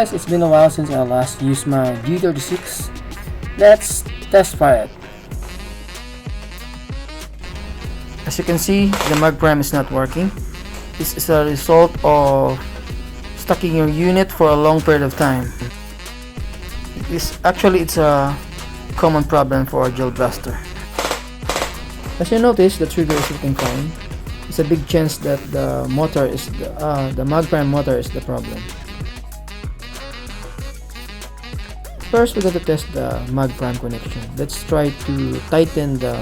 guys, it's been a while since I last used my G36. Let's test fire it. As you can see, the mag prime is not working. This is a result of stocking your unit for a long period of time. It's a common problem for a gel blaster. As you notice, the trigger is working fine. It's a big chance that the motor is the mag prime motor is the problem. First, we're going to test the mag prime connection. Let's try to tighten the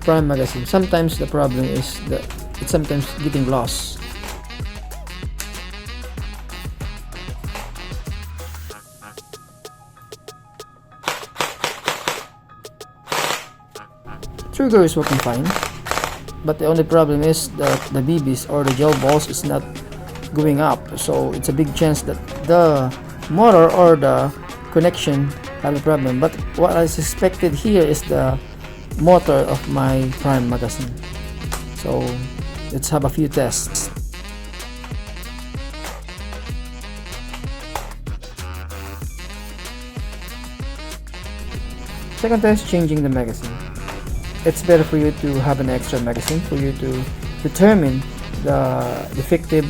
prime magazine. Sometimes the problem is that it's sometimes getting lost. Trigger is working fine, but the only problem is that the BBs or the gel balls is not going up, so it's a big chance that the motor or the connection have a problem. But what I suspected here is the motor of my prime magazine. So let's have a few tests. Second test, changing the magazine. It's better for you to have an extra magazine for you to determine the defective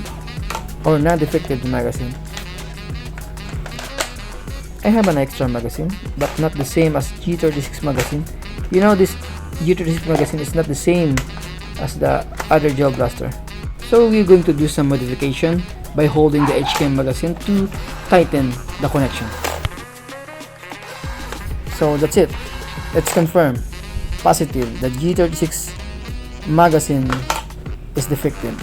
or non-defective magazine. I have an extra magazine, but not the same as G36 magazine. You know, this G36 magazine is not the same as the other gel blaster. So we're going to do some modification by holding the HKM magazine to tighten the connection. So that's it. Let's confirm. Positive, the G36 magazine is defective.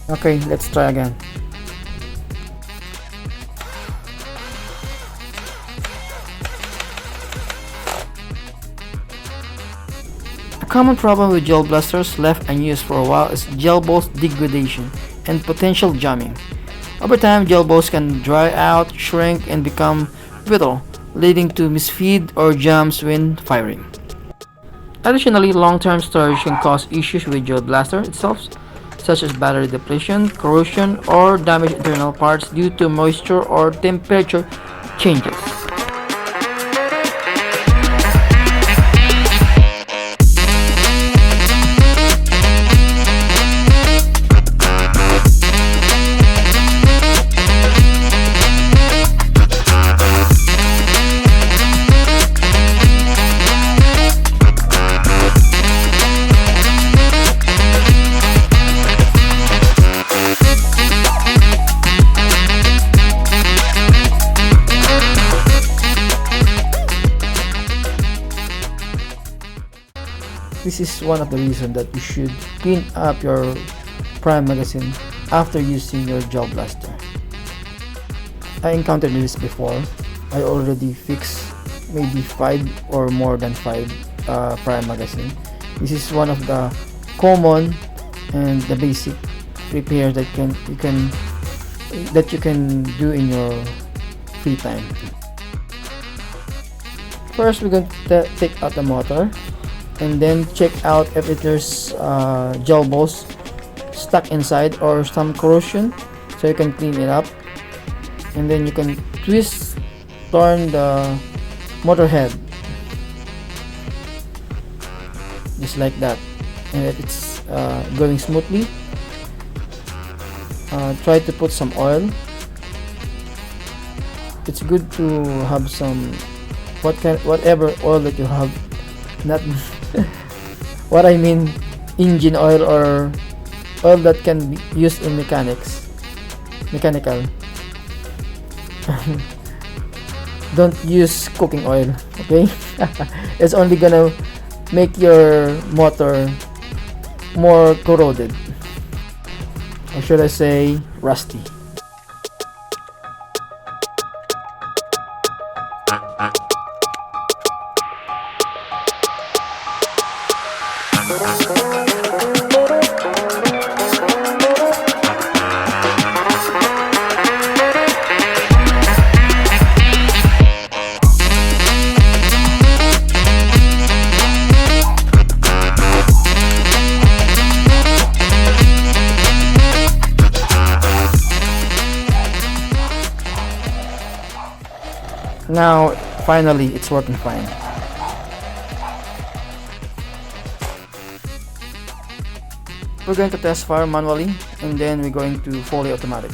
Okay, let's try again. A common problem with gel blasters left unused for a while is gel balls degradation and potential jamming. Over time, gel balls can dry out, shrink, and become brittle, leading to misfeed or jams when firing. Additionally, long-term storage can cause issues with gel blaster itself, such as battery depletion, corrosion, or damaged internal parts due to moisture or temperature changes. This is one of the reasons that you should clean up your prime magazine after using your gel blaster. I encountered this before. I already fixed maybe 5 or more than 5 prime magazine. This is one of the common and the basic repairs that you can do in your free time. First, we're going to take out the motor and then check out if there's gel balls stuck inside or some corrosion, so you can clean it up. And then you can turn the motor head just like that, and if it's going smoothly, try to put some oil. It's good to have some whatever oil that you have, not what I mean engine oil or oil that can be used in mechanical. Don't use cooking oil, okay? It's only gonna make your motor more corroded, or should I say rusty. Now, finally, it's working fine. We're going to test fire manually, and then we're going to fully automatic.